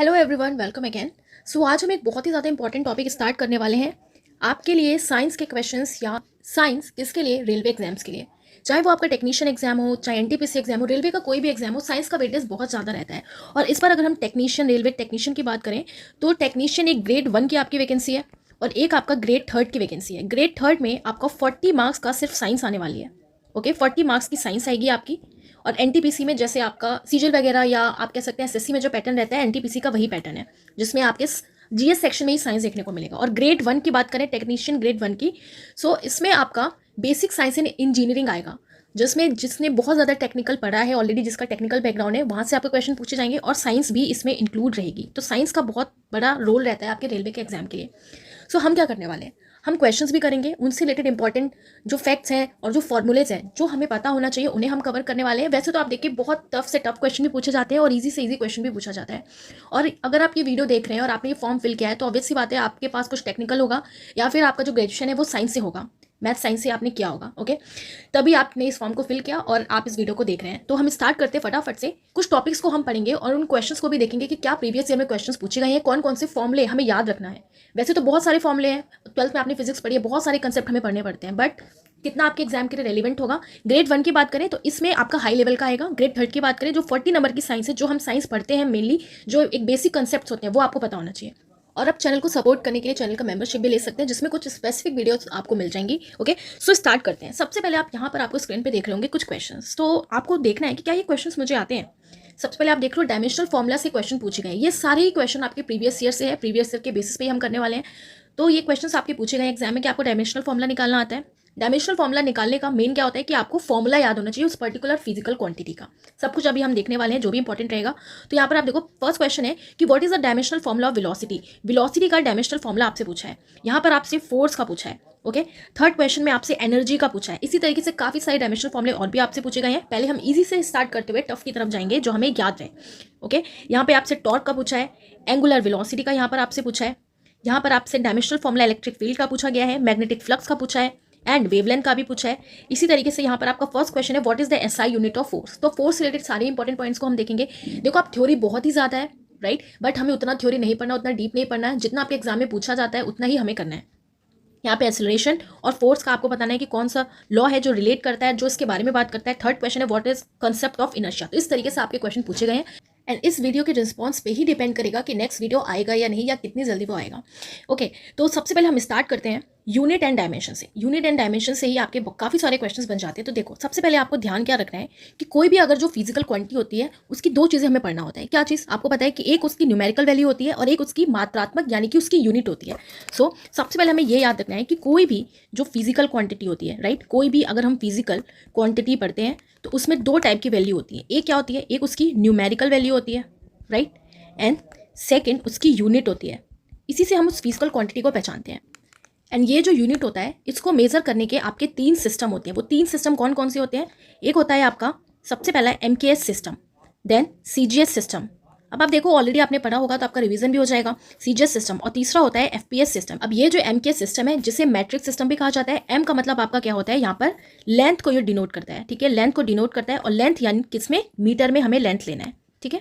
Hello everyone, welcome again. So आज हम एक बहुत ही ज़्यादा इंपॉर्टेंट टॉपिक स्टार्ट करने वाले हैं आपके लिए, साइंस के क्वेश्चंस। या साइंस किसके लिए? रेलवे एग्जाम्स के लिए। चाहे वो आपका टेक्नीशियन एग्जाम हो, चाहे एनटीपीसी एग्जाम हो, रेलवे का कोई भी एग्जाम हो, साइंस का वेटेज बहुत ज़्यादा रहता है। और इस बार अगर हम रेलवे टेक्नीशियन की बात करें तो टेक्नीशियन एक ग्रेड 1 की आपकी वैकेंसी है और एक आपका ग्रेड 3 की वैकेंसी है। ग्रेड 3 में आपका 40 मार्क्स का सिर्फ साइंस आने वाली है। ओके, 40 मार्क्स की साइंस आएगी आपकी। और एनटीपीसी में जैसे आपका सीजल वगैरह या आप कह सकते हैं एसएससी में जो पैटर्न रहता है, एनटीपीसी का वही पैटर्न है जिसमें आपके जीएस सेक्शन में ही साइंस देखने को मिलेगा। और ग्रेड 1 की बात करें, टेक्नीशियन ग्रेड 1 की, सो इसमें आपका बेसिक साइंस एंड इंजीनियरिंग आएगा, जिसमें जिसने बहुत ज़्यादा टेक्निकल पढ़ा है ऑलरेडी, जिसका टेक्निकल बैकग्राउंड है, वहाँ से आपके क्वेश्चन पूछे जाएंगे। और साइंस भी इसमें इंक्लूड रहेगी। तो साइंस का बहुत बड़ा रोल रहता है आपके रेलवे के एग्जाम के लिए। सो हम क्या करने वाले हैं, हम क्वेश्चंस भी करेंगे, उनसे रिलेटेड इंपॉर्टेंट जो फैक्ट्स हैं और जो फॉर्मूलेज हैं जो हमें पता होना चाहिए उन्हें हम कवर करने वाले हैं। वैसे तो आप देखिए बहुत टफ से टफ क्वेश्चन भी पूछे जाते हैं और इजी से इजी क्वेश्चन भी पूछा जाता है। और अगर आप ये वीडियो देख रहे हैं और आपने ये फॉर्म फिल किया है तो ऑब्वियस सी बात है आपके पास कुछ टेक्निकल होगा या फिर आपका जो ग्रेजुएशन है वो साइंस से होगा, मैथ साइंस से आपने किया होगा। ओके, तभी आपने इस फॉर्म को फिल किया और आप इस वीडियो को देख रहे हैं। तो हम स्टार्ट करते हैं फटाफट से। कुछ टॉपिक्स को हम पढ़ेंगे और उन क्वेश्चंस को भी देखेंगे कि क्या प्रीवियस ईयर में क्वेश्चंस पूछे गए हैं, कौन कौन से फॉर्मूले हमें याद रखना है। वैसे तो बहुत सारे फॉर्मूले हैं, 12th में आपने फिजिक्स पढ़ी है, बहुत सारे कंसेप्ट हमें पढ़ने पड़ते हैं, बट कितना आपके एग्जाम के लिए रेलिवेंट होगा। ग्रेड 1 की बात करें तो इसमें आपका हाई लेवल का आएगा। ग्रेड 3 की बात करें, जो 40 नंबर की साइंस है, जो हम साइंस पढ़ते हैं मेनली, जो एक बेसिक कंसेप्ट होते हैं वो आपको पता होना चाहिए। और आप चैनल को सपोर्ट करने के लिए चैनल का मेंबरशिप भी ले सकते हैं, जिसमें कुछ स्पेसिफिक वीडियोस आपको मिल जाएंगी। ओके, सो स्टार्ट करते हैं। सबसे पहले आप यहाँ पर आपको स्क्रीन पे देख रहे होंगे कुछ क्वेश्चंस, तो आपको देखना है कि क्या ये क्वेश्चंस मुझे आते हैं। सबसे पहले आप देख लो, डायमेंशनल फॉर्मुला से क्वेश्चन पूछे गए। ये सारे ही क्वेश्चन आपके प्रीवियस ईयर से है, प्रीवियस ईयर के बेसिस पे ही हम करने वाले हैं। तो ये क्वेश्चंस आपके पूछे गए एग्जाम में कि आपको डायमेंशनल फॉर्मुला निकालना आता है। डायमेंशनल फॉर्मुला निकालने का मेन क्या होता है कि आपको फॉर्मुला याद होना चाहिए उस पर्टिकुलर फिजिकल क्वांटिटी का। सब कुछ अभी हम देखने वाले हैं जो भी इंपॉर्टेंट रहेगा। तो यहाँ पर आप देखो, फर्स्ट क्वेश्चन है कि what is the dimensional formula of velocity. Velocity का डायमेंशनल फॉर्मुला आपसे पूछा है। यहाँ पर आपसे फोर्स का पूछा है। ओके, थर्ड क्वेश्चन में आपसे एनर्जी का पूछा है। इसी तरीके से काफी सारे डायमेंशनल फॉर्मुले और भी आपसे पूछे गए हैं। पहले हम इजी से स्टार्ट करते हुए टफ की तरफ जाएंगे जो हमें याद रहे। ओके, यहाँ पे आपसे टॉर्क का पूछा है, एंगुलर वेलोसिटी का यहाँ पर आपसे पूछा है, यहाँ पर आपसे डायमेंशनल फॉर्मुला इलेक्ट्रिक फील्ड का पूछा गया है, मैग्नेटिक फ्लक्स का पूछा है एंड वेवलेंथ का भी पूछा है। इसी तरीके से यहाँ पर आपका फर्स्ट क्वेश्चन है what is the SI unit of force. तो फोर्स रिलेटेड सारे इंपॉर्टेंट पॉइंट्स को हम देखेंगे। देखो, आप थ्योरी बहुत ही ज़्यादा है, राइट, बट हमें उतना थ्योरी नहीं पढ़ना, उतना डीप नहीं पढ़ना है। जितना आपके एग्जाम में पूछा जाता है उतना ही हमें करना है। यहाँ पे एक्सेलरेशन और फोर्स का आपको बताना है कि कौन सा लॉ है जो रिलेट करता है, जो इसके बारे में बात करता है। थर्ड क्वेश्चन है what is concept of inertia. तो इस तरीके से आपके क्वेश्चन पूछे गए हैं एंड इस वीडियो के रिस्पॉन्स पे ही डिपेंड करेगा कि नेक्स्ट वीडियो आएगा या नहीं, या कितनी जल्दी वो आएगा। ओके, तो सबसे पहले हम स्टार्ट करते हैं यूनिट एंड डायमेंशन से। यूनिट एंड डायमेंशन से ही आपके काफ़ी सारे क्वेश्चंस बन जाते हैं। तो देखो, सबसे पहले आपको ध्यान क्या रखना है कि कोई भी अगर जो फिजिकल क्वांटिटी होती है उसकी दो चीज़ें हमें पढ़ना होता है। क्या चीज़ आपको पता है कि एक उसकी न्यूमेरिकल वैल्यू होती है और एक उसकी मात्रात्मक यानी कि उसकी यूनिट होती है। सो सबसे पहले हमें ये याद रखना है कि कोई भी जो फिजिकल क्वांटिटी होती है, राइट, कोई भी अगर हम फिजिकल क्वांटिटी पढ़ते हैं तो उसमें दो टाइप की वैल्यू होती है। एक क्या होती है, एक उसकी न्यूमेरिकल वैल्यू होती है, राइट, एंड सेकेंड उसकी यूनिट होती है। इसी से हम उस फिजिकल क्वांटिटी को पहचानते हैं। एंड ये जो यूनिट होता है इसको मेजर करने के आपके 3 सिस्टम होते हैं। वो 3 सिस्टम कौन कौन से होते हैं? एक होता है आपका सबसे पहला MKS system, then CGS system. अब आप देखो, ऑलरेडी आपने पढ़ा होगा तो आपका रिवीजन भी हो जाएगा। CGS सिस्टम, और तीसरा होता है FPS सिस्टम। अब ये जो MKS सिस्टम है, जिसे मैट्रिक्स सिस्टम भी कहा जाता है, M का मतलब आपका क्या होता है, यहाँ पर लेंथ को ये डिनोट करता है, ठीक है, लेंथ को डिनोट करता है। और लेंथ यानी किसमें, मीटर में हमें लेंथ लेना है, ठीक है।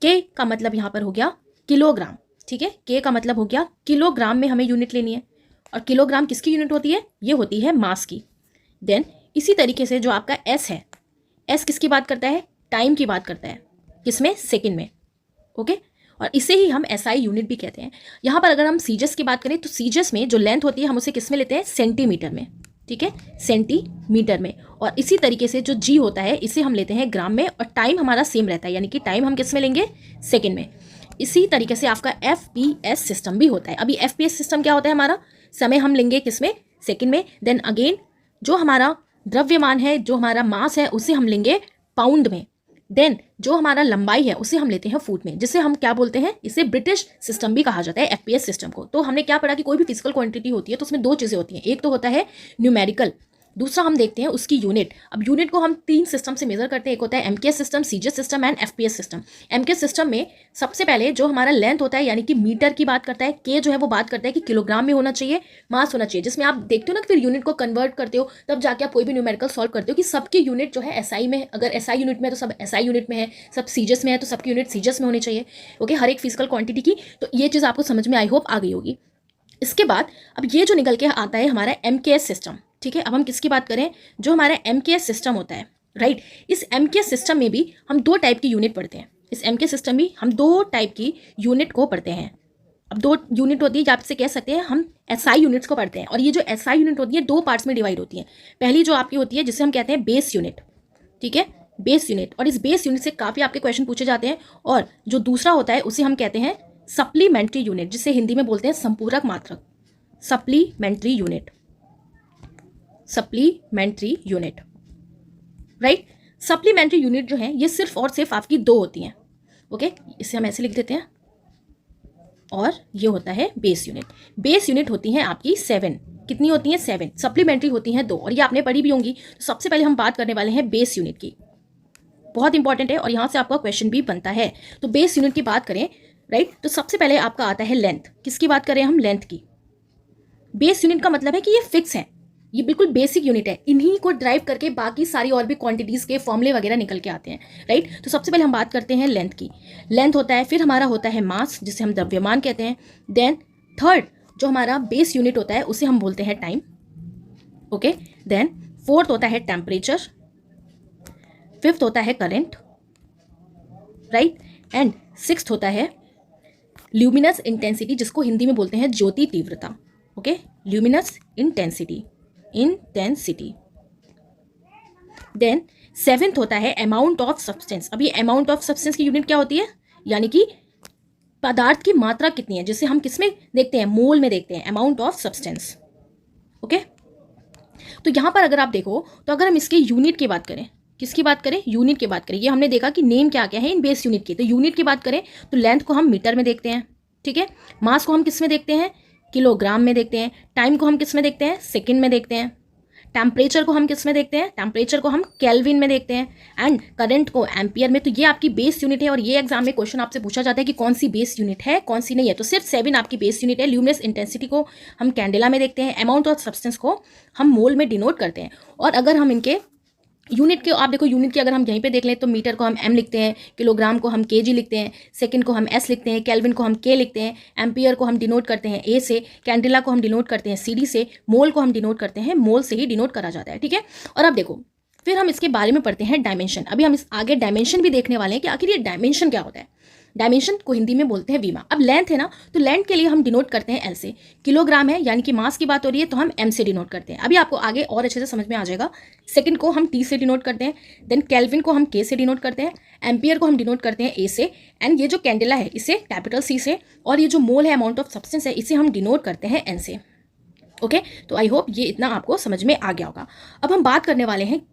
K का मतलब यहाँ पर हो गया किलोग्राम, ठीक है, K का मतलब हो गया किलोग्राम में हमें यूनिट लेनी है। और किलोग्राम किसकी यूनिट होती है? ये होती है मास की। देन इसी तरीके से जो आपका S है, S किसकी बात करता है? टाइम की बात करता है, किसमें, सेकंड में। ओके, और इसे ही हम SI यूनिट भी कहते हैं। यहाँ पर अगर हम सीजस की बात करें तो सीजस में जो लेंथ होती है हम उसे किस में लेते हैं? सेंटीमीटर में, ठीक है, सेंटीमीटर में। और इसी तरीके से जो G होता है इसे हम लेते हैं ग्राम में। और टाइम हमारा सेम रहता है, यानी कि टाइम हम किस में लेंगे? सेकेंड में। इसी तरीके से आपका FPS सिस्टम भी होता है। अभी FPS सिस्टम क्या होता है? हमारा समय हम लेंगे किसमें? सेकंड में। देन अगेन जो हमारा द्रव्यमान है, जो हमारा मास है, उसे हम लेंगे पाउंड में। देन जो हमारा लंबाई है उसे हम लेते हैं फुट में, जिसे हम क्या बोलते हैं? इसे ब्रिटिश सिस्टम भी कहा जाता है, FPS सिस्टम को। तो हमने क्या पढ़ा कि कोई भी फिजिकल क्वांटिटी होती है तो उसमें दो चीज़ें होती हैं। एक तो होता है न्यूमेरिकल, दूसरा हम देखते हैं उसकी यूनिट। अब यूनिट को हम 3 सिस्टम से मेजर करते हैं, एक होता है MKS system, CGS system and FPS system. MKS system में सबसे पहले जो हमारा लेंथ होता है यानी कि मीटर की बात करता है, के जो है वो बात करता है कि किलोग्राम में होना चाहिए, मास होना चाहिए, जिसमें आप देखते हो ना फिर यूनिट को कन्वर्ट करते हो, तब जाके आप कोई भी न्यूमेरिकल सॉल्व करते हो कि सबकी यूनिट जो है एसआई में, अगर एसआई यूनिट में है तो सब एसआई यूनिट में है, सब सीजीएस में है तो सबकी यूनिट सीजीएस में होनी चाहिए। ओके, हर एक फिजिकल क्वांटिटी की। तो ये चीज़ आपको समझ में आई होप आ गई होगी। इसके बाद अब ये जो निकल के आता है हमारा एमकेएस सिस्टम, ठीक है। अब हम किसकी बात करें, जो हमारा एमकेएस सिस्टम होता है, राइट। इस एमकेएस सिस्टम में भी हम 2 टाइप की यूनिट पढ़ते हैं। इस एमकेएस सिस्टम में हम 2 टाइप की यूनिट को पढ़ते हैं। अब 2 यूनिट होती है, आपसे कह सकते हैं हम एसआई यूनिट्स को पढ़ते हैं। और ये जो एसआई यूनिट होती है 2 पार्ट्स में डिवाइड होती है। पहली जो आपकी होती है जिसे हम कहते हैं बेस यूनिट, ठीक है, बेस यूनिट। और इस बेस यूनिट से काफ़ी आपके क्वेश्चन पूछे जाते हैं। और जो दूसरा होता है उसे हम कहते हैं सप्लीमेंट्री यूनिट, जिसे हिंदी में बोलते हैं संपूरक मात्रक, supplementary unit, supplementary unit, right. Supplementary unit जो है ये सिर्फ और सिर्फ आपकी 2 होती हैं। ओके, इसे हम ऐसे लिख देते हैं। और ये होता है बेस यूनिट। बेस यूनिट होती हैं आपकी 7। कितनी होती हैं? 7। सप्लीमेंट्री होती हैं 2, और ये आपने पढ़ी भी होंगी। तो सबसे पहले हम बात करने वाले हैं बेस यूनिट की, बहुत इंपॉर्टेंट है और यहाँ से आपका क्वेश्चन भी बनता है। तो बेस यूनिट की बात करें, राइट, तो सबसे पहले आपका आता है लेंथ। किसकी बात करें हम? लेंथ की। बेस यूनिट का मतलब है कि ये फिक्स है, ये बिल्कुल बेसिक यूनिट है। इन्हीं को ड्राइव करके बाकी सारी और भी क्वांटिटीज़ के फॉर्मूले वगैरह निकल के आते हैं, राइट। तो सबसे पहले हम बात करते हैं लेंथ की। लेंथ होता है, फिर हमारा होता है मास, जिसे हम द्रव्यमान कहते हैं। देन थर्ड जो हमारा बेस यूनिट होता है उसे हम बोलते हैं टाइम। ओके, देन फोर्थ होता है टेम्परेचर, फिफ्थ होता है करंट, राइट, एंड सिक्स्थ होता है ल्यूमिनस इंटेंसिटी, जिसको हिंदी में बोलते हैं ज्योति तीव्रता। Okay, luminous intensity, intensity. Then seventh होता है अमाउंट ऑफ सब्सटेंस। अब ये अमाउंट ऑफ सब्सटेंस की यूनिट क्या होती है? यानी कि पदार्थ की मात्रा कितनी है, जिसे हम किसमें देखते हैं? मोल में देखते हैं, अमाउंट ऑफ सब्सटेंस। ओके, तो यहां पर अगर आप देखो तो अगर हम इसके यूनिट की बात करें, किसकी बात करें? यूनिट की बात करें। ये हमने देखा कि नेम क्या क्या है इन बेस यूनिट की। तो यूनिट की बात करें तो लेंथ को हम मीटर में देखते हैं, ठीक है। मास को हम किस में देखते हैं? किलोग्राम में देखते हैं। टाइम को हम किस में देखते हैं? सेकंड में देखते हैं। टेम्परेचर को हम किस में देखते हैं? टेम्परेचर को हम केल्विन में देखते हैं। एंड करंट को एम्पियर में। तो ये आपकी बेस यूनिट है, और ये एग्जाम में क्वेश्चन आपसे पूछा जाता है कि कौन सी बेस यूनिट है, कौन सी नहीं है। तो सिर्फ 7 आपकी बेस यूनिट है। ल्यूमिनस इंटेंसिटी को हम कैंडेला में देखते हैं। अमाउंट ऑफ सब्सटेंस को हम मोल में डिनोट करते हैं। और अगर हम इनके यूनिट के, आप देखो यूनिट की अगर हम यहीं पे देख लें तो मीटर को हम एम लिखते हैं, किलोग्राम को हम केजी लिखते हैं, सेकंड को हम एस लिखते हैं, केल्विन को हम के लिखते हैं, एम्पियर को हम डिनोट करते हैं ए से, कैंडेला को हम डिनोट करते हैं सीडी से, मोल को हम डिनोट करते हैं मोल से ही डिनोट करा जाता है, ठीक है। और अब देखो फिर हम इसके बारे में पढ़ते हैं डायमेंशन। अभी हम इस आगे डायमेंशन भी देखने वाले हैं कि आखिर ये डायमेंशन क्या होता है। डायमेंशन को हिंदी में बोलते हैं विमा। अब लेंथ है ना, तो लेंथ के लिए हम डिनोट करते हैं एल से। किलोग्राम है यानी कि मास की बात हो रही है तो हम एम से डिनोट करते हैं। अभी आपको आगे और अच्छे से समझ में आ जाएगा। सेकंड को हम टी से डिनोट करते हैं। देन केल्विन को हम के से डिनोट करते हैं। एम्पियर को हम डिनोट करते हैं ए से। एंड ये जो कैंडेला है इसे कैपिटल सी से। और ये जो मोल है, अमाउंट ऑफ सब्सटेंस है, इसे हम डिनोट करते हैं एन से। ओके, तो आई होप ये इतना आपको समझ में आ गया होगा। अब हम बात करने वाले हैं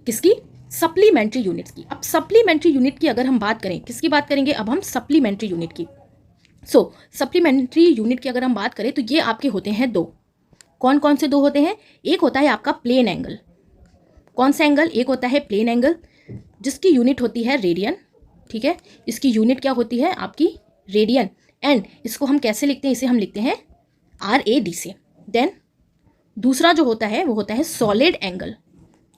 किसकी? सप्लीमेंट्री यूनिट्स की। अब सप्लीमेंट्री यूनिट की अगर हम बात करें, किसकी बात करेंगे अब हम? सप्लीमेंट्री यूनिट की। सो सप्लीमेंट्री यूनिट की अगर हम बात करें तो ये आपके होते हैं 2। कौन कौन से 2 होते हैं? एक होता है आपका प्लेन एंगल। कौन सा एंगल? एक होता है प्लेन एंगल, जिसकी यूनिट होती है रेडियन, ठीक है। इसकी यूनिट क्या होती है? आपकी रेडियन। एंड इसको हम कैसे लिखते हैं? इसे हम लिखते हैं RAD से। देन दूसरा जो होता है वो होता है सॉलिड एंगल,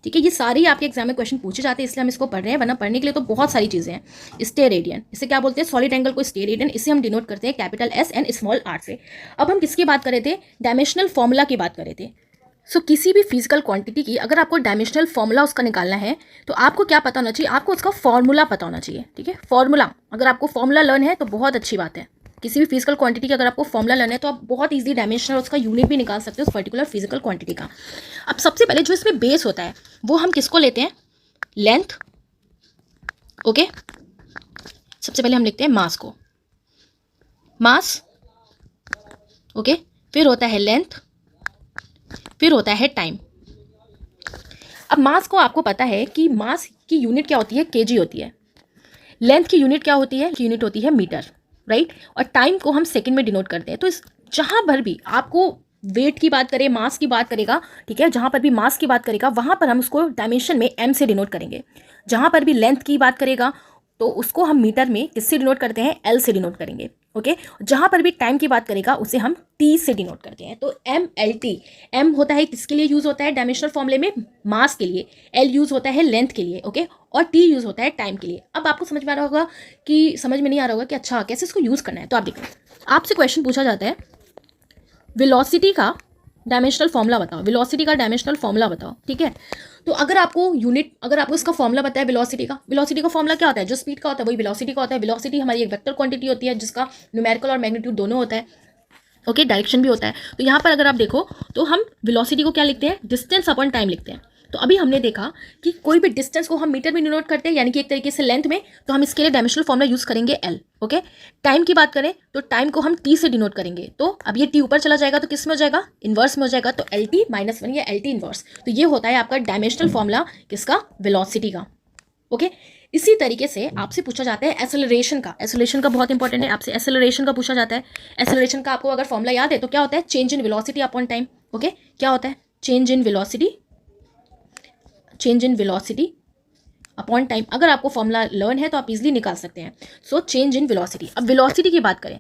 ठीक है। ये सारे आपके एग्जाम में क्वेश्चन पूछे जाते हैं, इसलिए हम इसको पढ़ रहे हैं, वरना पढ़ने के लिए तो बहुत सारी चीजें हैं। स्टेरेडियन, इसे क्या बोलते हैं? सॉलिड एंगल को स्टेरेडियन, इसे हम डिनोट करते हैं capital S and small r से। अब हम किसकी बात कर रहे थे? डायमेंशनल फॉर्मूला की बात कर रहे थे। सो किसी भी फिजिकल क्वांटिटी की अगर आपको डायमेंशनल फॉर्मूला उसका निकालना है तो आपको क्या पता होना चाहिए? आपको उसका फॉर्मूला पता होना चाहिए, ठीक है। फॉर्मूला, अगर आपको फॉर्मूला लर्न है तो बहुत अच्छी बात है। किसी भी फिजिकल क्वांटिटी की अगर आपको फॉर्मूला लेना है तो आप बहुत इजीली डायमेंशनल उसका यूनिट भी निकाल सकते हो उस पर्टिकुलर फिजिकल क्वांटिटी का। अब सबसे पहले जो इसमें बेस होता है वो हम किसको लेते हैं? लेंथ। ओके, सबसे पहले हम लिखते हैं मास को, मास। ओके, फिर होता है लेंथ, फिर होता है टाइम। अब मास को आपको पता है कि मास की यूनिट क्या होती है? केजी होती है। लेंथ की यूनिट क्या होती है? यूनिट होती है मीटर, राइट। और टाइम को हम सेकंड में डिनोट करते हैं। तो इस जहां भर भी आपको वेट की बात करें, मास की बात करेगा, ठीक है, जहाँ पर भी मास की बात करेगा वहाँ पर हम उसको डायमेंशन में m से डिनोट करेंगे। जहाँ पर भी लेंथ की बात करेगा तो उसको हम मीटर में किससे डिनोट करते हैं, l से डिनोट करेंगे। ओके, जहाँ पर भी टाइम की बात करेगा उसे हम t से डिनोट करते हैं। तो MLT, m होता है किसके लिए यूज़ होता है डायमेंशनल फॉर्मूले में, मास के लिए, l यूज़ होता है लेंथ के लिए, ओके, और t यूज़ होता है टाइम के लिए। अब आपको समझ में आ रहा होगा कि समझ में नहीं आ रहा होगा कि अच्छा कैसे इसको यूज़ करना है। तो आप देखो, आपसे क्वेश्चन पूछा जाता है वेलोसिटी का डायमेंशनल फॉर्मूला बताओ, वेलोसिटी का डायमेंशनल फॉर्मूला बताओ, ठीक है। तो अगर आपको इसका फॉर्मूला पता है वेलोसिटी का फॉर्मूला क्या होता है, जो स्पीड का होता है वही वेलोसिटी का होता है। वेलोसिटी हमारी एक वेक्टर क्वांटिटी होती है जिसका न्यूमेरिकल और मैग्नीट्यूड दोनों होता है, ओके, डायरेक्शन भी होता है। तो यहाँ पर अगर आप देखो तो हम वेलोसिटी को क्या लिखते हैं, डिस्टेंस अपॉन टाइम लिखते हैं। तो अभी हमने देखा कि कोई भी डिस्टेंस को हम मीटर में डिनोट करते हैं, यानी कि एक तरीके से लेंथ में, तो हम इसके लिए डायमेंशनल फॉर्मूला यूज़ करेंगे L, ओके। टाइम की बात करें तो टाइम को हम T से डिनोट करेंगे। तो अब ये T ऊपर चला जाएगा तो किस में हो जाएगा, इन्वर्स में हो जाएगा, तो LT-1 या LT इन्वर्स। तो ये होता है आपका डायमेंशनल फॉर्मूला किसका, वेलोसिटी का, ओके। इसी तरीके से आपसे पूछा जाता है एक्सेलरेशन का बहुत इंपॉर्टेंट है, आपसे एक्सेलरेशन का पूछा जाता है। एक्सेलरेशन का आपको अगर फॉर्मूला याद है तो क्या होता है, change in velocity upon time, okay. क्या होता है, change in velocity upon time. अगर आपको फॉर्मूला लर्न है तो आप इजीली निकाल सकते हैं। So change in velocity. अब वेलोसिटी की बात करें,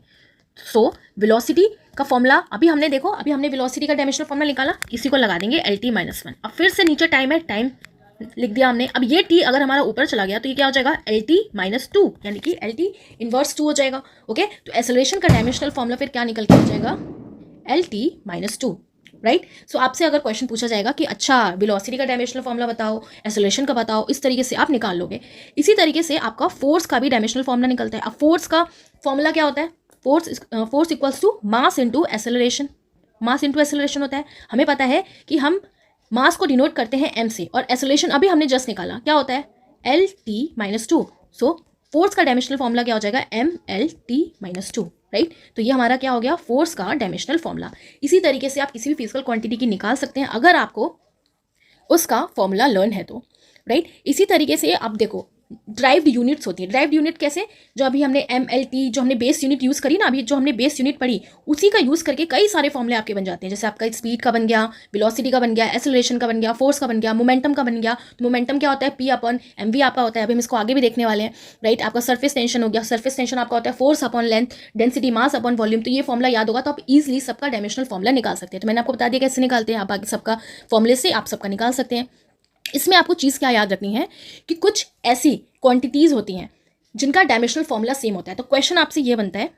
सो वेलोसिटी का फॉर्मूला अभी हमने वेलोसिटी का डायमेंशनल फॉर्मूला निकाला, इसी को लगा देंगे LT-1। अब फिर से नीचे टाइम है, टाइम लिख दिया हमने। अब ये t अगर हमारा ऊपर चला गया तो ये क्या हो जाएगा, LT-2, यानी कि LT इनवर्स 2 हो जाएगा, ओके। तो एक्सेलरेशन का डायमेंशनल फॉर्मूला फिर क्या निकल के आ जाएगा, LT-2, राइट। सो आपसे अगर क्वेश्चन पूछा जाएगा कि अच्छा वेलोसिटी का डायमेंशनल फॉर्मूला बताओ, एक्सेलरेशन का बताओ, इस तरीके से आप निकाल लोगे। इसी तरीके से आपका फोर्स का भी डायमेंशनल फॉर्मूला निकलता है। अब फोर्स का फॉर्मूला क्या होता है, force equals to mass into acceleration, होता है। हमें पता है कि हम मास को डिनोट करते हैं m से, और एक्सेलरेशन अभी हमने जस्ट निकाला, क्या होता है, LT-2। सो फोर्स का डायमेंशनल फॉर्मूला क्या हो जाएगा, MLT-2, राइट। तो ये हमारा क्या हो गया, फोर्स का डायमेंशनल फॉर्मूला। इसी तरीके से आप किसी भी फिजिकल क्वांटिटी की निकाल सकते हैं अगर आपको उसका फॉर्मूला लर्न है तो, राइट। इसी तरीके से आप देखो ड्राइव्ड यूनिट्स होती है। ड्राइव्ड यूनिट कैसे, जो अभी हमने MLT, जो हमने बेस यूनिट यूज़ करी ना, अभी जो हमने बेस यूनिट पढ़ी, उसी का यूज़ करके कई सारे फॉर्मूले आपके बन जाते हैं। जैसे आपका स्पीड का बन गया, वेलोसिटी का बन गया, एक्सेलरेशन का बन गया, फोर्स का बन गया, मोमेंटम का बन गया। तो मोमेंटम क्या होता है, P/mv आपका होता है, अभी हम इसको आगे भी देखने वाले हैं, राइट। आपका सरफेस टेंशन हो गया, सरफेस टेंशन आपका होता है force upon length, density mass upon volume. तो ये फॉर्मूला याद होगा तो आप इजीली सबका डायमेंशनल फॉर्मूला निकाल सकते हैं। तो मैंने आपको बता दिया कैसे निकालते हैं, आप बाकी सबका फॉर्मूले से आप सबका निकाल सकते हैं। इसमें आपको चीज़ क्या याद रखनी है कि कुछ ऐसी क्वांटिटीज़ होती हैं जिनका डायमेंशनल फॉर्मूला सेम होता है। तो क्वेश्चन आपसे ये बनता है,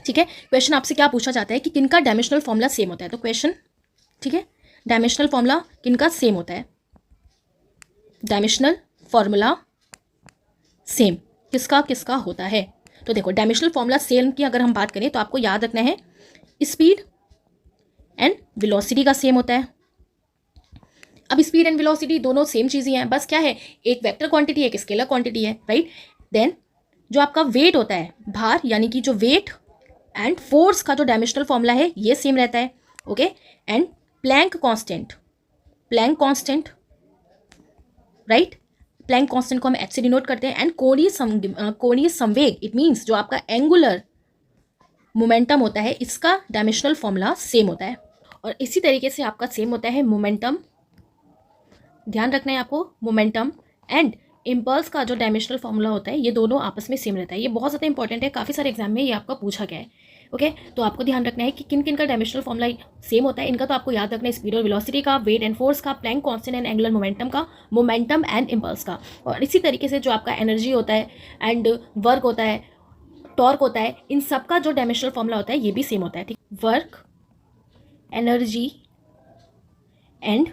ठीक है, क्वेश्चन आपसे क्या पूछा जाता है कि किनका डायमेंशनल फॉर्मूला सेम होता है। तो क्वेश्चन, ठीक है, डायमेंशनल फॉर्मूला किनका सेम होता है, डायमेंशनल फॉर्मूला सेम किसका किसका होता है। तो देखो डायमेंशनल फॉर्मूला सेम की अगर हम बात करें तो आपको याद रखना है स्पीड एंड वेलोसिटी का सेम होता है। अब स्पीड एंड वेलोसिटी दोनों सेम चीज़ ही हैं, बस क्या है, एक वेक्टर क्वांटिटी है, एक स्केलर क्वांटिटी है, राइट। देन जो आपका वेट होता है, भार, यानी कि जो वेट एंड फोर्स का जो डायमेंशनल फॉर्मूला है ये सेम रहता है, okay. And Planck constant, right, Planck constant को हम h से डिनोट करते हैं। एंड कोणीय संवेग, इट मीन्स जो आपका एंगुलर मोमेंटम होता है, इसका डायमेंशनल फॉर्मूला सेम होता है। और इसी तरीके से आपका सेम होता है मोमेंटम, ध्यान रखना है आपको, मोमेंटम एंड इम्पल्स का जो डायमेंशनल फॉर्मूला होता है ये दोनों आपस में सेम रहता है। ये बहुत ज़्यादा इंपॉर्टेंट है, काफ़ी सारे एग्जाम में ये आपका पूछा गया है, ओके। तो आपको ध्यान रखना है कि किन किन का डायमेंशनल फॉर्मूला सेम होता है। इनका तो आपको याद रखना है, स्पीड और वेलोसिटी का, वेट एंड फोर्स का, Planck constant and angular momentum का, मोमेंटम एंड इम्पल्स का। और इसी तरीके से जो आपका एनर्जी होता है एंड वर्क होता है, टॉर्क होता है, इन सब का जो डायमेंशनल फॉर्मूला होता है ये भी सेम होता है, ठीक। वर्क, एनर्जी एंड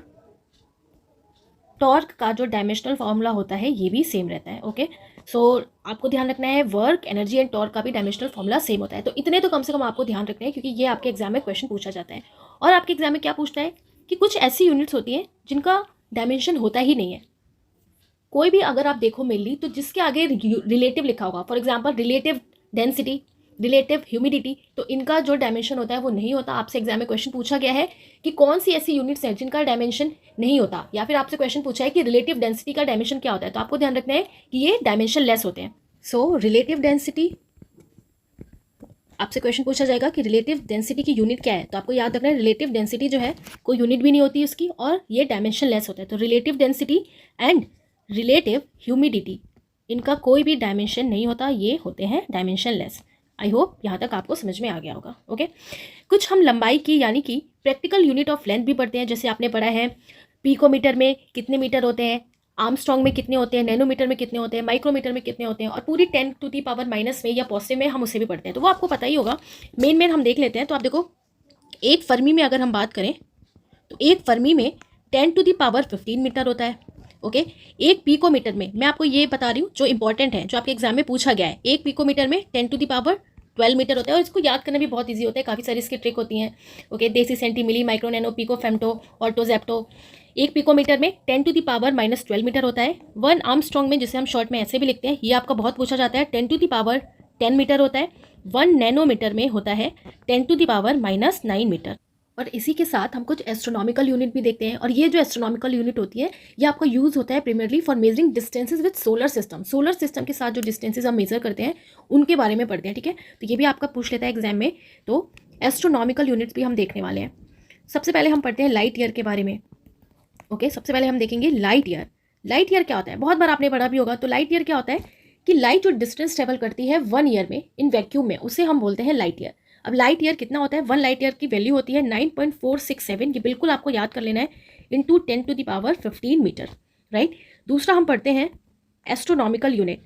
टॉर्क का जो डायमेंशनल फॉर्मूला होता है ये भी सेम रहता है, ओके। सो आपको ध्यान रखना है वर्क, एनर्जी एंड टॉर्क का भी डायमेंशनल फॉर्मूला सेम होता है। तो इतने तो कम से कम आपको ध्यान रखना है, क्योंकि ये आपके एग्जाम में क्वेश्चन पूछा जाता है। और आपके एग्जाम में क्या पूछता है कि कुछ ऐसी यूनिट्स होती हैं जिनका डायमेंशन होता ही नहीं है। कोई भी अगर आप देखो मेनली तो जिसके आगे रिलेटिव लिखा होगा, for example relative density, relative humidity, तो इनका जो डायमेंशन होता है वो नहीं होता। आपसे एग्जाम में क्वेश्चन पूछा गया है कि कौन सी ऐसी यूनिट्स हैं जिनका डायमेंशन नहीं होता, या फिर आपसे क्वेश्चन पूछा है कि रिलेटिव डेंसिटी का डायमेंशन क्या होता है। तो आपको ध्यान रखना है कि ये डायमेंशन लेस होते हैं। सो रिलेटिव डेंसिटी, आपसे क्वेश्चन पूछा जाएगा कि रिलेटिव डेंसिटी की यूनिट क्या है, तो आपको याद रखना है रिलेटिव डेंसिटी जो है कोई यूनिट भी नहीं होती उसकी, और ये डायमेंशन लेस होता है। तो relative density and relative humidity, इनका कोई भी डायमेंशन नहीं होता, ये होते हैं डायमेंशन लेस। आई होप यहाँ तक आपको समझ में आ गया होगा। ओके, कुछ हम लंबाई की यानी कि प्रैक्टिकल यूनिट ऑफ लेंथ भी पढ़ते हैं। जैसे आपने पढ़ा है पिकोमीटर में कितने मीटर होते हैं, आर्मस्ट्रॉन्ग में कितने होते हैं, नैनोमीटर में कितने होते हैं, माइक्रोमीटर में कितने होते हैं, और पूरी 10⁻⁻ में या पॉजिटिव में हम उसे भी पढ़ते हैं, तो वो आपको पता ही होगा। मेन हम देख लेते हैं। तो आप देखो, एक फर्मी में अगर हम बात करें तो एक फर्मी में 10⁻15 मीटर होता है। ओके, एक पिकोमीटर में, मैं आपको ये बता रही हूँ जो इंपॉर्टेंट है, जो आपके एग्जाम में पूछा गया है, एक पिकोमीटर में 10⁻12 मीटर होता है, और इसको याद करना भी बहुत ईजी होता है, काफ़ी सारी इसकी ट्रिक होती हैं। Okay, deci, centi, milli, micro, nano, pico, femto, atto, zepto. एक पिकोमीटर में 10⁻−12 मीटर होता है। 1 आर्मस्ट्रॉन्ग में, जिसे हम शॉर्ट में ऐसे भी लिखते हैं, ये आपका बहुत पूछा जाता है, 10⁻10 मीटर होता है। 1 नैनोमीटर में होता है 10⁻−9 मीटर। और इसी के साथ हम कुछ एस्ट्रोनॉमिकल यूनिट भी देखते हैं, और ये जो एस्ट्रोनॉमिकल यूनिट होती है ये आपका यूज़ होता है primarily for measuring distances with solar system. Solar system के साथ जो डिस्टेंसेज हम मेजर करते हैं उनके बारे में पढ़ते हैं, ठीक है। तो ये भी आपका पूछ लेता है एग्जाम में, तो एस्ट्रोनॉमिकल यूनिट्स भी हम देखने वाले हैं। सबसे पहले हम पढ़ते हैं लाइट ईयर के बारे में। ओके, सबसे पहले हम देखेंगे लाइट ईयर। लाइट ईयर क्या होता है, बहुत बार आपने पढ़ा भी होगा। तो लाइट ईयर क्या होता है कि लाइट जो डिस्टेंस ट्रेवल करती है 1 ईयर में इन वैक्यूम में, उसे हम बोलते हैं लाइट ईयर। अब लाइट ईयर कितना होता है, 1 लाइट ईयर की वैल्यू होती है 9.467, ये बिल्कुल आपको याद कर लेना है, इंटू 10⁻15 मीटर, राइट। दूसरा हम पढ़ते हैं एस्ट्रोनॉमिकल यूनिट।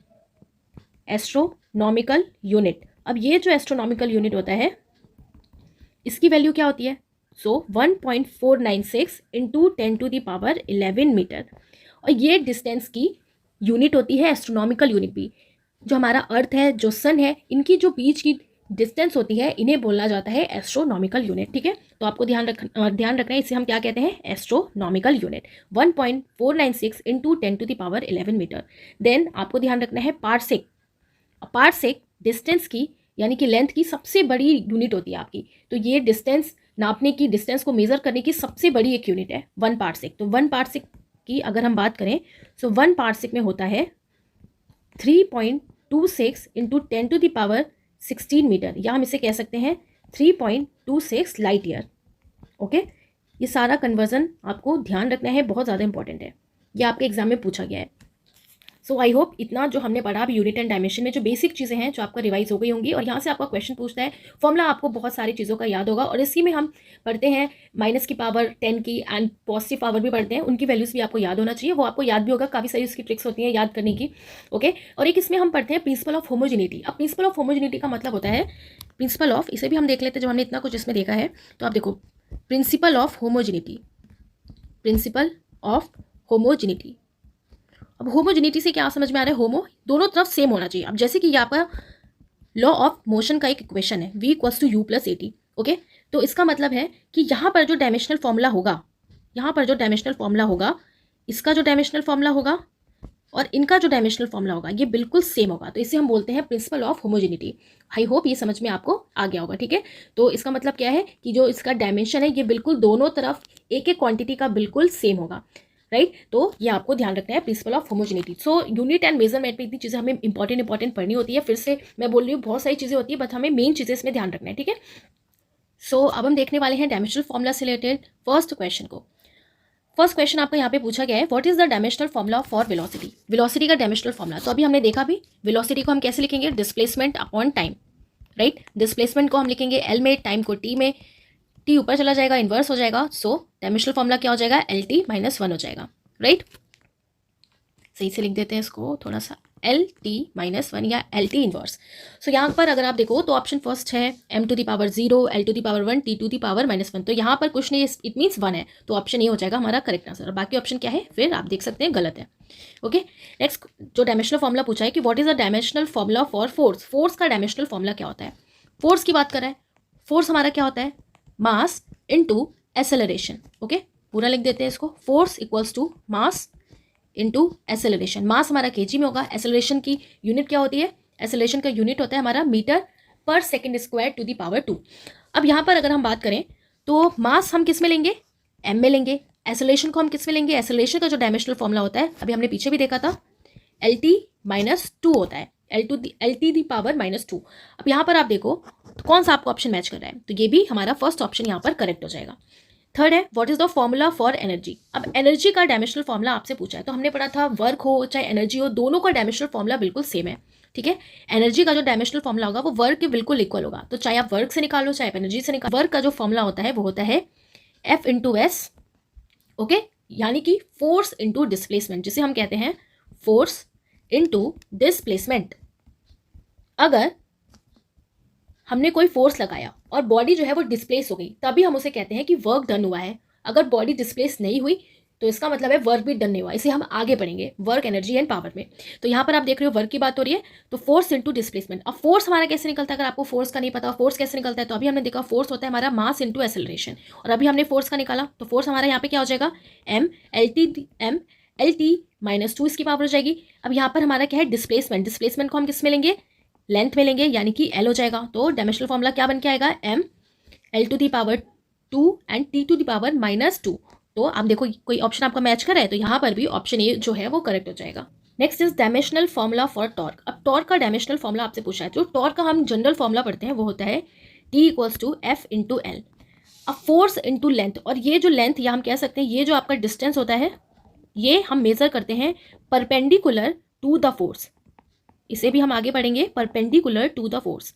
एस्ट्रोनॉमिकल यूनिट, अब ये जो एस्ट्रोनॉमिकल यूनिट होता है इसकी वैल्यू क्या होती है, सो 1.496 इंटू 10⁻11 मीटर। और ये डिस्टेंस की यूनिट होती है एस्ट्रोनॉमिकल यूनिट भी। जो हमारा अर्थ है, जो सन है, इनकी जो बीच की डिस्टेंस होती है इन्हें बोला जाता है एस्ट्रोनॉमिकल यूनिट, ठीक है। तो आपको ध्यान रखना है, इसे हम क्या कहते हैं, astronomical unit. 1.496 into 10⁻11 metre. Then आपको ध्यान रखना है पार्सेक। पार्सेक डिस्टेंस की यानी कि लेंथ की सबसे बड़ी यूनिट होती है आपकी। तो ये डिस्टेंस नापने की, डिस्टेंस को मेजर करने की सबसे बड़ी एक यूनिट है 1 पार्सेक। तो 1 पार्सेक की अगर हम बात करें तो 1 पार्सेक में होता है 3.26 इंटू 10⁻16 मीटर, या हम इसे कह सकते हैं 3.26 लाइट ईयर। ओके, ये सारा कन्वर्जन आपको ध्यान रखना है, बहुत ज़्यादा इंपॉर्टेंट है, ये आपके एग्जाम में पूछा गया है। सो आई होप इतना जो हमने पढ़ा अभी यूनिट एंड डायमेंशन में, जो बेसिक चीज़ें हैं जो आपका रिवाइज हो गई होंगी, और यहाँ से आपका क्वेश्चन पूछता है, फॉर्मूला आपको बहुत सारी चीज़ों का याद होगा। और इसी में हम पढ़ते हैं -10 की एंड पॉजिटिव पावर भी पढ़ते हैं, उनकी वैल्यूज़ भी आपको याद होना चाहिए, वो आपको याद भी होगा, काफ़ी सारी उसकी ट्रिक्स होती हैं याद करने की। ओके, और एक इसमें हम पढ़ते हैं प्रिंसिपल ऑफ होमोजिनिटी। अब प्रिंसिपल ऑफ होमोजिनिटी का मतलब होता है प्रिंसिपल ऑफ, इसे भी हम देख लेते हैं जब हमने इतना कुछ इसमें देखा है। तो आप देखो, principle of homogeneity, principle of homogeneity. अब होमोजिनिटी से क्या समझ में आ रहा है, होमो दोनों तरफ सेम होना चाहिए। अब जैसे कि ये आपका लॉ ऑफ मोशन का एक इक्वेशन है, v = u + at। ओके, तो इसका मतलब है कि यहाँ पर जो डायमेंशनल फॉर्मूला होगा, यहाँ पर जो डायमेंशनल फॉर्मूला होगा, इसका जो डायमेंशनल फॉर्मूला होगा और इनका जो डायमेंशनल फॉर्मूला होगा, ये बिल्कुल सेम होगा। तो इसे हम बोलते हैं principle of homogeneity. I hope ये समझ में आपको आ गया होगा, ठीक है। तो इसका मतलब क्या है कि जो इसका डायमेंशन है ये बिल्कुल दोनों तरफ एक एक क्वांटिटी का बिल्कुल सेम होगा, राइट। तो ये आपको ध्यान रखना है principle of homogeneity. So unit and measurement में इतनी चीज़ें हमें इंपॉर्टेंट पढ़नी होती है। फिर से मैं बोल रही हूँ, बहुत सारी चीज़ें होती है, बट हमें मेन चीज़ें इसमें ध्यान रखना है, ठीक है। सो अब हम देखने वाले हैं डायमेंशनल फॉर्मूला से रिलेटेड फर्स्ट क्वेश्चन को। फर्स्ट क्वेश्चन आपका यहाँ पे पूछा गया है, what is the dimensional formula for velocity. Velocity का डायमेंशनल फॉर्मूला तो अभी हमने देखा भी, वेलोसिटी को हम कैसे लिखेंगे, displacement upon time, right. Displacement को हम लिखेंगे एल में, टाइम को टी में, टी ऊपर चला जाएगा, इन्वर्स हो जाएगा। सो डायमेंशनल फॉर्मूला क्या हो जाएगा, LT - 1 हो जाएगा, राइट। सही से लिख देते हैं इसको थोड़ा सा, LT - 1 या LT इन्वर्स। सो यहाँ पर अगर आप देखो तो ऑप्शन फर्स्ट है m⁻0, l⁻1, t⁻−1। तो यहाँ पर कुछ नहीं, इट मीन्स 1 है, तो ऑप्शन ये हो जाएगा हमारा करेक्ट आंसर। और बाकी ऑप्शन क्या है फिर आप देख सकते हैं गलत है। ओके, नेक्स्ट जो डायमेंशनल फॉर्मूला पूछा है कि what is the dimensional formula for force. Force का डायमेंशनल फॉर्मूला क्या होता है, फोर्स की बात कर रहा है। फोर्स हमारा क्या होता है, मास इंटू एसेलरेशन। ओके, पूरा लिख देते हैं इसको, फोर्स = मास इंटू एसेलरेशन। मास हमारा केजी में होगा, एसेलरेशन की यूनिट क्या होती है, एसेलरेशन का यूनिट होता है हमारा मीटर/सेकंड² 2। अब यहाँ पर अगर हम बात करें तो मास हम किस में लेंगे, m में लेंगे। एसेलरेशन को हम किस में लेंगे, एसेलरेशन का जो डायमेंशनल फॉर्मूला होता है अभी हमने पीछे भी देखा था, LT - 2 होता है, LT⁻²। अब यहाँ पर आप देखो तो कौन सा आपको ऑप्शन मैच कर रहा है? तो ये भी हमारा फर्स्ट ऑप्शन यहाँ पर करेक्ट हो जाएगा। थर्ड है what is the formula for energy. अब एनर्जी का डायमेंशनल फॉर्मूला आपसे पूछा है, तो हमने पढ़ा था वर्क हो चाहे एनर्जी हो, दोनों का डायमेंशनल फॉर्मूला बिल्कुल सेम है। ठीक है, एनर्जी का जो डायमेंशनल फॉर्मूला होगा वो वर्क के बिल्कुल इक्वल होगा। तो चाहे आप वर्क से निकालो चाहे आप एनर्जी से निकालो, वर्क का जो फॉर्मूला होता है वो होता है F इंटू एस, ओके, यानी कि फोर्स इंटू डिस्प्लेसमेंट, जिसे हम कहते हैं फोर्स इंटू डिस्प्लेसमेंट। अगर हमने कोई फोर्स लगाया और बॉडी जो है वो डिस्प्लेस हो गई, तभी हम उसे कहते हैं कि वर्क डन हुआ है। अगर बॉडी डिस्प्लेस नहीं हुई तो इसका मतलब है वर्क भी डन नहीं हुआ। इसे हम आगे पढ़ेंगे वर्क, एनर्जी एंड पावर में। तो यहाँ पर आप देख रहे हो वर्क की बात हो रही है, तो फोर्स इंटू डिस्प्लेसमेंट। अब फोर्स हमारा कैसे निकलता है? अगर आपको फोर्स का नहीं पता फोर्स कैसे निकलता है, तो अभी हमने देखा फोर्स होता है हमारा मास इंटू एक्सेलरेशन, और अभी हमने फोर्स का निकाला तो फोर्स हमारा यहाँ पे क्या हो जाएगा? M -2 इसकी पावर हो जाएगी। अब यहाँ पर हमारा क्या है? डिस्प्लेसमेंट। डिस्प्लेसमेंट को हम किस में लेंगे? लेंथ में लेंगे, यानी कि L हो जाएगा। तो डायमेंशनल फॉर्मूला क्या बन के आएगा? M L⁻² and T⁻²। तो आप देखो कोई ऑप्शन आपका मैच कर रहा है, तो यहाँ पर भी ऑप्शन ए जो है वो करेक्ट हो जाएगा। Next is dimensional formula for torque. अब टॉर्क का डायमेंशनल फॉर्मूला आपसे पूछा है, जो टॉर्क का हम जनरल फॉर्मूला पढ़ते हैं वो होता है T = F × L। अब फोर्स इंटू लेंथ, और ये जो लेंथ या हम कह सकते हैं ये जो आपका डिस्टेंस होता है, ये हम मेजर करते हैं परपेंडिकुलर टू द फोर्स। इसे भी हम आगे पढ़ेंगे, परपेंडिकुलर टू द फोर्स।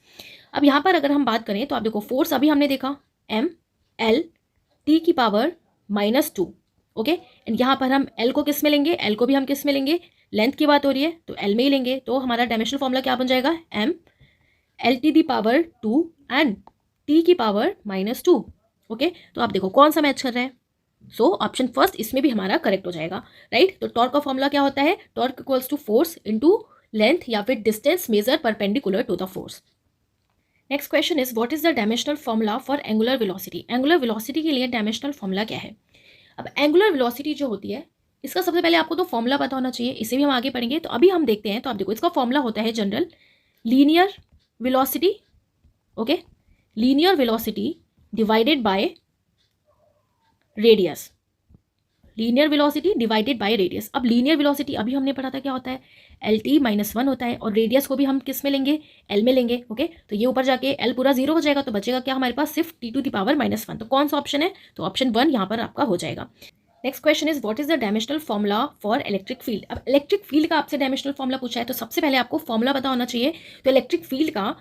अब यहाँ पर अगर हम बात करें तो आप देखो फोर्स अभी हमने देखा ML T⁻², ओके, एंड यहाँ पर हम L को किस में लेंगे? L को भी हम किस में लेंगे? लेंथ की बात हो रही है तो L में ही लेंगे। तो हमारा डायमेंशनल फॉर्मूला क्या बन जाएगा? M L⁻² and T⁻², okay. तो आप देखो कौन सा मैच कर रहा है? सो ऑप्शन फर्स्ट इसमें भी हमारा करेक्ट हो जाएगा, राइट। तो टॉर्क का फॉर्मूला क्या होता है? Torque equals to force into length या फिर distance measure perpendicular to the force. Next question is what is the dimensional formula for angular velocity. Angular velocity के लिए डायमेंशनल फॉर्मूला क्या है? अब एंगुलर वेलोसिटी जो होती है, इसका सबसे पहले आपको तो फॉर्मूला पता होना चाहिए, इसे भी हम आगे पढ़ेंगे। तो अभी हम देखते हैं, तो आप देखो इसका फॉर्मूला होता है general linear velocity, okay, linear velocity divided by radius, linear velocity divided by radius. अब लीनियर वेलोसिटी अभी हमने पढ़ा था क्या होता है? LT-1 होता है, और रेडियस को भी हम किस में लेंगे? L में लेंगे, ओके। तो ये ऊपर जाके L पूरा 0 हो जाएगा, तो बचेगा क्या हमारे पास? सिर्फ T⁻⁻1। तो कौन सा ऑप्शन है? तो ऑप्शन 1 यहाँ पर आपका हो जाएगा। Next question is what is the dimensional formula for electric field. अब इलेक्ट्रिक फील्ड का आपसे डायमेंशनल फॉर्मूला पूछा है, तो सबसे पहले आपको फॉर्मूला पता होना चाहिए। तो इलेक्ट्रिक फील्ड का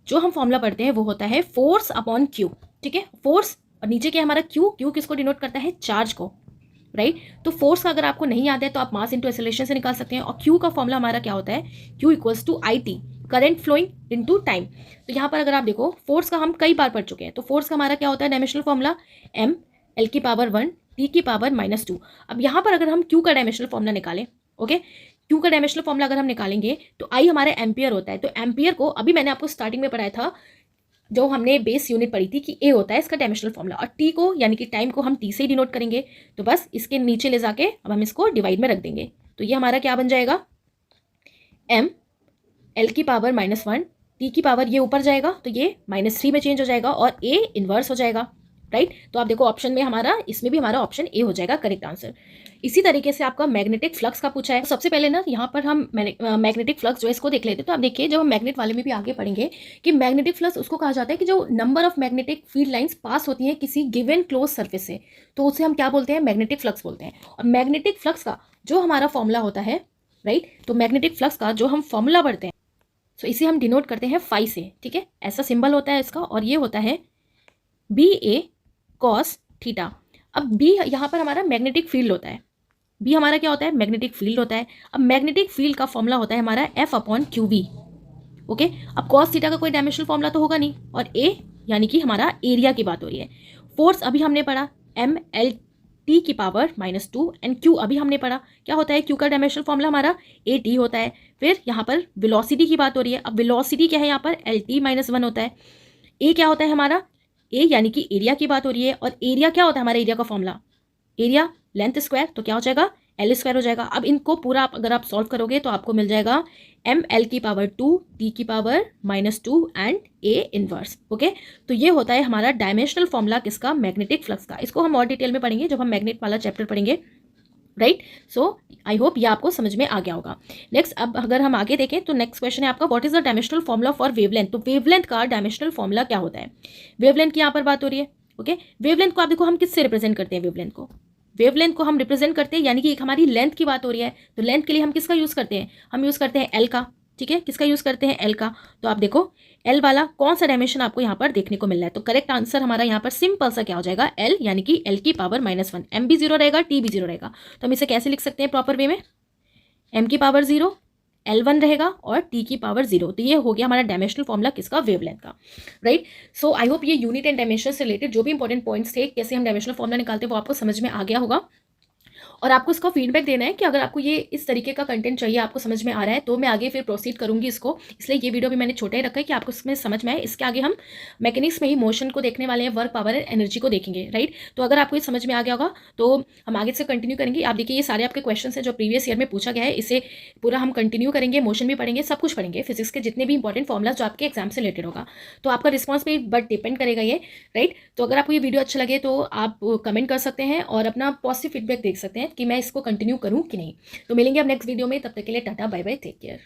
जो हम फॉर्मूला पढ़ते हैं वो होता है फोर्स अपॉन क्यू, ठीक है। फोर्स और नीचे क्या हमारा क्यू किसको डिनोट करता है? चार्ज को, राइट। तो फोर्स का अगर आपको नहीं याद है तो आप मास इंटू एक्सेलरेशन से निकाल सकते हैं। और क्यू का फॉर्मूला हमारा क्या होता है? Q = IT, current flowing into time. तो यहाँ पर अगर आप देखो फोर्स का हम कई बार पढ़ चुके हैं, तो फोर्स का हमारा क्या होता है dimensional formula? M L⁻1 T⁻²। अब यहाँ पर अगर हम Q का डायमेंशनल फॉर्मूला निकालें, ओके, Q का डायमेंशनल फॉर्मूला अगर हम निकालेंगे तो I हमारा एम्पियर होता है। तो एम्पियर को अभी मैंने आपको स्टार्टिंग में पढ़ाया था, जो हमने बेस यूनिट पढ़ी थी कि ए होता है इसका डायमेंशनल फॉर्मूला, और टी को यानी कि टाइम को हम टी से ही डिनोट करेंगे। तो बस इसके नीचे ले जाके अब हम इसको डिवाइड में रख देंगे। तो ये हमारा क्या बन जाएगा? M L⁻1 टी की पावर, ये ऊपर जाएगा तो ये -3 में चेंज हो जाएगा और ए इन्वर्स हो जाएगा, राइट। तो आप देखो ऑप्शन में हमारा, इसमें भी हमारा ऑप्शन ए हो जाएगा करेक्ट आंसर। इसी तरीके से आपका मैग्नेटिक फ्लक्स का पूछा है। सबसे पहले ना यहाँ पर हम मैग्नेटिक फ्लक्स जो है इसको देख लेते हैं। तो आप देखिए जब हम मैग्नेट वाले में भी आगे पढ़ेंगे कि मैग्नेटिक फ्लक्स उसको कहा जाता है कि जो number of magnetic field lines pass होती हैं किसी गिवन क्लोज सरफेस से, तो उसे हम क्या बोलते हैं? मैग्नेटिक फ्लक्स बोलते हैं। और मैग्नेटिक फ्लक्स का जो हमारा फॉर्मूला होता है, राइट, तो मैग्नेटिक फ्लक्स का जो हम फॉर्मूला पढ़ते हैं, तो इसे हम डिनोट करते हैं फाई से, ठीक है। ऐसा सिंबल होता है इसका, और ये होता है BA cos थीटा। अब बी यहाँ पर हमारा मैग्नेटिक फील्ड होता है, बी हमारा क्या होता है? मैग्नेटिक फील्ड होता है। अब मैग्नेटिक फील्ड का फॉर्मूला होता है हमारा F/QV, ओके। अब cos थीटा का कोई डायमेंशनल फॉर्मूला तो होगा नहीं, और A यानी कि हमारा एरिया की बात हो रही है। फोर्स अभी हमने पढ़ा MLT⁻², एंड Q अभी हमने पढ़ा क्या होता है? Q का डायमेंशनल फॉर्मूला हमारा AT होता है। फिर यहाँ पर वेलोसिटी की बात हो रही है। अब वेलोसिटी क्या है यहाँ पर? LT-1 होता है। A क्या होता है हमारा? ए यानी कि एरिया की बात हो रही है, और एरिया क्या होता है हमारे एरिया का फॉर्मूला? एरिया लेंथ स्क्वायर, तो क्या हो जाएगा? L² हो जाएगा। अब इनको पूरा अगर आप सॉल्व करोगे तो आपको मिल जाएगा ML⁻2 T⁻² and A inverse, okay. तो ये होता है हमारा डायमेंशनल फॉर्मूला किसका? मैग्नेटिक फ्लक्स का। इसको हम और डिटेल में पढ़ेंगे जब हम मैग्नेट वाला चैप्टर पढ़ेंगे, राइट। सो आई होप ये आपको समझ में आ गया होगा। नेक्स्ट, अब अगर हम आगे देखें तो नेक्स्ट क्वेश्चन है आपका, what is the dimensional formula for wavelength. तो वेवलेंथ का डायमेंशनल फॉर्मूला क्या होता है? वेवलेंथ की यहाँ पर बात हो रही है। ओके, वेवलेंथ को आप देखो हम किससे रिप्रेजेंट करते हैं? वेवलेंथ को हम रिप्रेजेंट करते हैं, यानी कि एक हमारी लेंथ की बात हो रही है, तो लेंथ के लिए हम किसका यूज करते हैं? हम यूज करते हैं एल का। ठीक है, किसका यूज करते हैं? एल का। तो आप देखो एल वाला कौन सा डायमेंशन आपको यहाँ पर देखने को मिल रहा है? तो करेक्ट आंसर हमारा यहाँ पर सिंपल सा क्या हो जाएगा? एल, यानी कि एल की पावर -1। एम भी 0 रहेगा, टी भी 0 रहेगा। तो हम इसे कैसे लिख सकते हैं प्रॉपर वे में? एम की पावर 0, L1 रहेगा और टी की पावर 0। तो ये हो गया हमारा डायमेंशनल फॉर्मूला किसका? वेवलेंथ का, राइट। सो आई होप ये यूनिट एंड डायमेंशन से रिलेटेड जो भी इंपॉर्टेंट पॉइंट्स थे, कैसे हम डायमेंशनल फॉर्मूला निकालते हैं, वो आपको समझ में आ गया होगा। और आपको इसका फीडबैक देना है कि अगर आपको ये इस तरीके का कंटेंट चाहिए, आपको समझ में आ रहा है, तो मैं आगे फिर प्रोसीड करूंगी इसको। इसलिए ये वीडियो भी मैंने छोटा ही रखा है कि आपको इसमें समझ में आए। इसके आगे हम मैकेनिक्स में ही मोशन को देखने वाले हैं, वर्क, पावर एंड एनर्जी को देखेंगे, राइट। तो अगर आपको ये समझ में आ गया होगा तो हम आगे से कंटिन्यू करेंगे। आप देखिए ये सारे आपके क्वेश्चन हैं जो प्रीवियस ईयर में पूछा गया है, इसे पूरा हम कंटिन्यू करेंगे, मोशन भी पढ़ेंगे, सब कुछ पढ़ेंगे, फिजिक्स के जितने भी इंपॉर्टेंट फॉर्मुलाज जो आपके एग्जाम से रिलेटेड होगा। तो आपका रिस्पॉन्स पे बट डिपेंड करेगा ये, राइट। तो अगर आपको ये वीडियो अच्छा लगे तो आप कमेंट कर सकते हैं और अपना पॉजिटिव फीडबैक देख सकते हैं कि मैं इसको कंटिन्यू करूं कि नहीं। तो मिलेंगे अब नेक्स्ट वीडियो में, तब तक के लिए tata bye bye, take care.